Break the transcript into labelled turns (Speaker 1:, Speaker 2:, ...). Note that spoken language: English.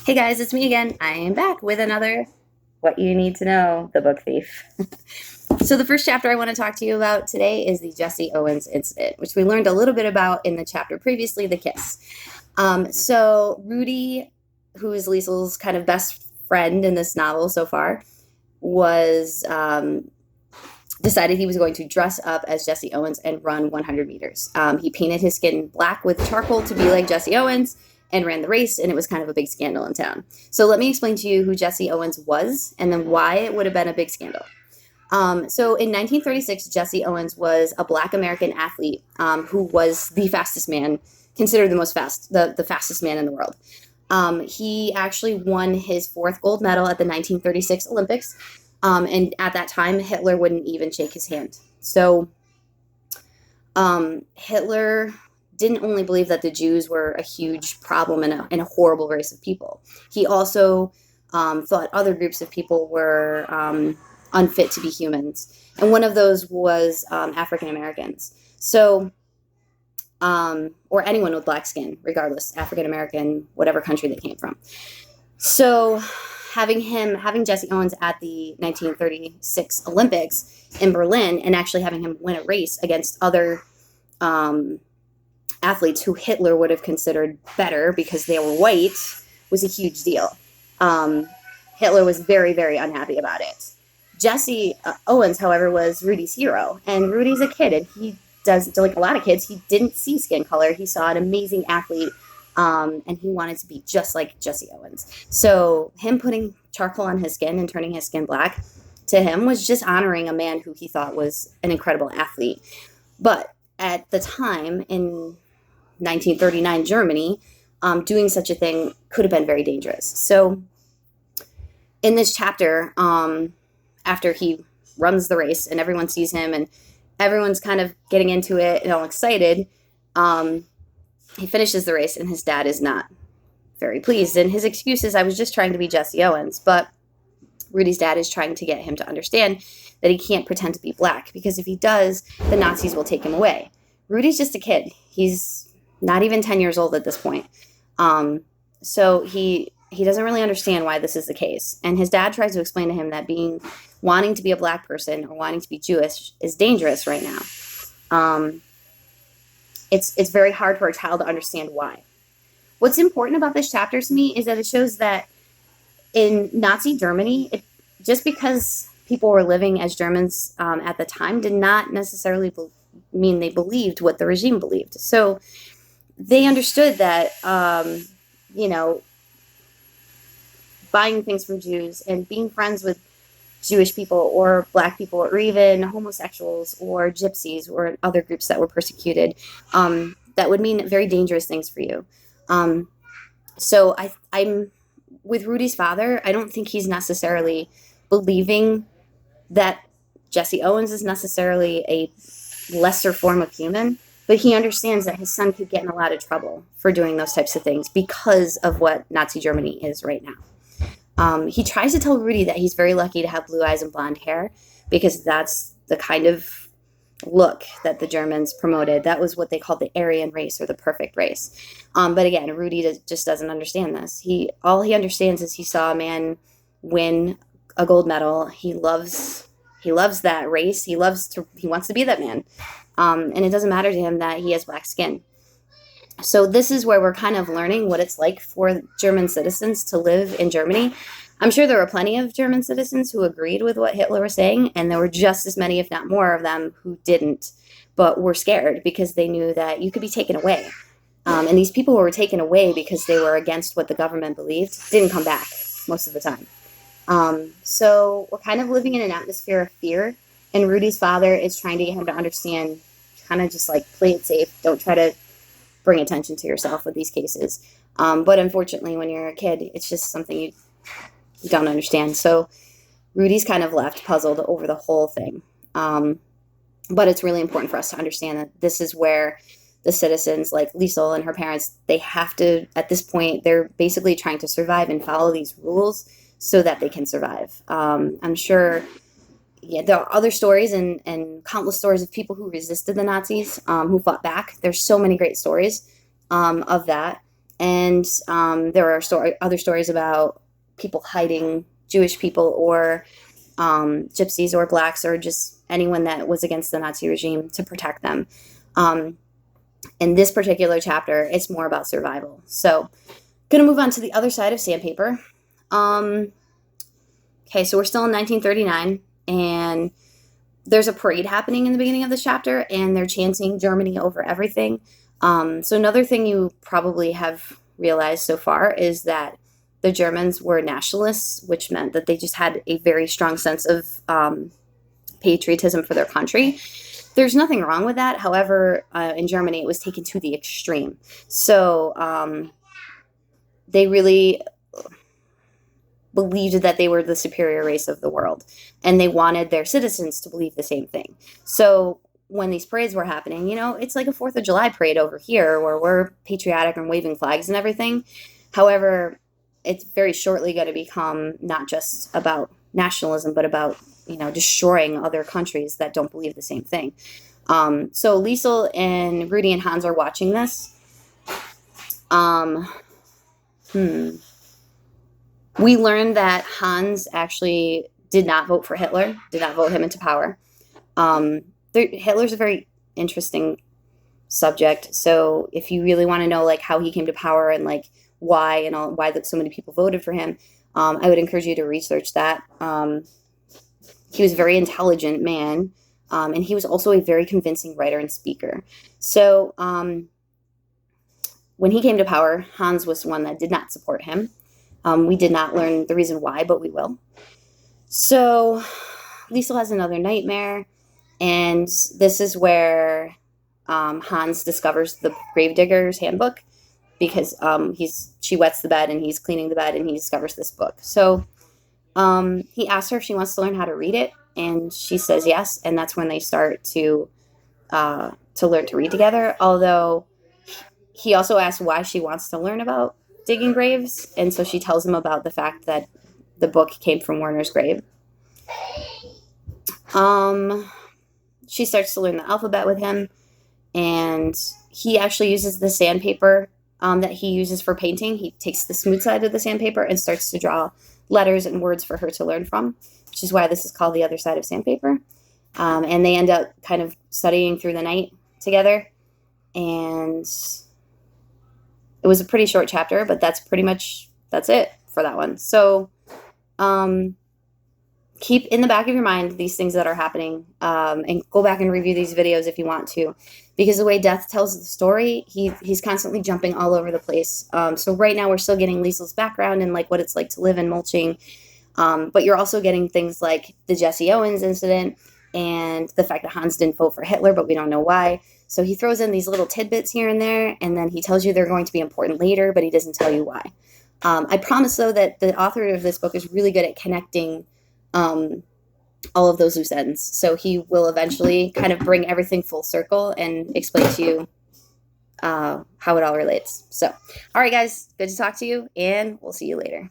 Speaker 1: Hey guys, it's me again. I am back with another What You Need to Know, The Book Thief. So, the first chapter I want to talk to you about today is the Jesse Owens incident, which we learned a little bit about in the chapter previously, The Kiss. So, Rudy, who is Liesel's kind of best friend in this novel so far, was decided he was going to dress up as Jesse Owens and run 100 meters. He painted his skin black with charcoal to be like Jesse Owens and ran the race, and it was kind of a big scandal in town. So let me explain to you who Jesse Owens was and then why it would have been a big scandal. So in 1936, Jesse Owens was a Black American athlete who was the fastest man, considered the fastest man in the world. He actually won his fourth gold medal at the 1936 Olympics. And at that time, Hitler wouldn't even shake his hand. So Hitler didn't only believe that the Jews were a huge problem and a horrible race of people. He also thought other groups of people were unfit to be humans. And one of those was African Americans. So, or anyone with black skin, regardless, African American, whatever country they came from. So having Jesse Owens at the 1936 Olympics in Berlin and actually having him win a race against other athletes who Hitler would have considered better because they were white was a huge deal. Hitler was very, very unhappy about it. Jesse Owens, however, was Rudy's hero. And Rudy's a kid, and he does, like a lot of kids, he didn't see skin color. He saw an amazing athlete, and he wanted to be just like Jesse Owens. So him putting charcoal on his skin and turning his skin black to him was just honoring a man who he thought was an incredible athlete. But at the time, in 1939 Germany, doing such a thing could have been very dangerous. So in this chapter, after he runs the race and everyone sees him and everyone's kind of getting into it and all excited, he finishes the race and his dad is not very pleased. And his excuse is, I was just trying to be Jesse Owens. But Rudy's dad is trying to get him to understand that he can't pretend to be black, because if he does, the Nazis will take him away. Rudy's just a kid. He's not even 10 years old at this point. So he doesn't really understand why this is the case. And his dad tries to explain to him that wanting to be a black person or wanting to be Jewish is dangerous right now. It's very hard for a child to understand why. What's important about this chapter to me is that it shows that in Nazi Germany, just because people were living as Germans at the time did not necessarily mean they believed what the regime believed. So they understood that, buying things from Jews and being friends with Jewish people or black people or even homosexuals or gypsies or other groups that were persecuted, that would mean very dangerous things for you. So I'm with Rudy's father. I don't think he's necessarily believing that Jesse Owens is necessarily a lesser form of human, but he understands that his son could get in a lot of trouble for doing those types of things because of what Nazi Germany is right now. He tries to tell Rudy that he's very lucky to have blue eyes and blonde hair because that's the kind of look that the Germans promoted. That was what they called the Aryan race or the perfect race. But again, Rudy just doesn't understand this. All he understands is he saw a man win a gold medal. He loves that race. He wants to be that man. And it doesn't matter to him that he has black skin. So this is where we're kind of learning what it's like for German citizens to live in Germany. I'm sure there were plenty of German citizens who agreed with what Hitler was saying, and there were just as many, if not more, of them who didn't, but were scared because they knew that you could be taken away. And these people who were taken away because they were against what the government believed didn't come back most of the time. So we're kind of living in an atmosphere of fear, and Rudy's father is trying to get him to understand, kind of just like play it safe. Don't try to bring attention to yourself with these cases. But unfortunately, when you're a kid, it's just something you don't understand. So Rudy's kind of left puzzled over the whole thing. But it's really important for us to understand that this is where the citizens like Liesel and her parents, they have to, at this point, they're basically trying to survive and follow these rules so that they can survive. I'm sure there are other stories and countless stories of people who resisted the Nazis, who fought back. There's so many great stories of that. And there are other stories about people hiding Jewish people or gypsies or blacks or just anyone that was against the Nazi regime to protect them. Um, in this particular chapter, it's more about survival. So, going to move on to the other side of Sandpaper. Okay, so we're still in 1939, and there's a parade happening in the beginning of this chapter, and they're chanting Germany over everything. So another thing you probably have realized so far is that the Germans were nationalists, which meant that they just had a very strong sense of patriotism for their country. There's nothing wrong with that. However, in Germany, it was taken to the extreme. So they really believed that they were the superior race of the world, and they wanted their citizens to believe the same thing. So when these parades were happening, it's like a 4th of July parade over here where we're patriotic and waving flags and everything. However, it's very shortly going to become not just about nationalism, but about, destroying other countries that don't believe the same thing. So Liesel and Rudy and Hans are watching this. We learned that Hans actually did not vote for Hitler, did not vote him into power. Hitler's a very interesting subject. So if you really want to know like how he came to power and like why and why so many people voted for him, I would encourage you to research that. He was a very intelligent man, and he was also a very convincing writer and speaker. So when he came to power, Hans was one that did not support him. We did not learn the reason why, but we will. So Liesel has another nightmare, and this is where Hans discovers the Gravedigger's Handbook, because she wets the bed and he's cleaning the bed and he discovers this book. So he asks her if she wants to learn how to read it, and she says yes, and that's when they start to learn to read together. Although he also asks why she wants to learn about digging graves, and so she tells him about the fact that the book came from Werner's grave. She starts to learn the alphabet with him, and he actually uses the sandpaper that he uses for painting. He takes the smooth side of the sandpaper and starts to draw letters and words for her to learn from, which is why this is called the other side of Sandpaper. And they end up kind of studying through the night together, and it was a pretty short chapter, but that's it for that one. So keep in the back of your mind these things that are happening, and go back and review these videos if you want to, because the way Death tells the story, he's constantly jumping all over the place. So right now we're still getting Liesel's background and like what it's like to live in mulching, but you're also getting things like the Jesse Owens incident and the fact that Hans didn't vote for Hitler, but we don't know why. So he throws in these little tidbits here and there, and then he tells you they're going to be important later, but he doesn't tell you why. I promise, though, that the author of this book is really good at connecting all of those loose ends. So he will eventually kind of bring everything full circle and explain to you how it all relates. So, all right, guys, good to talk to you, and we'll see you later.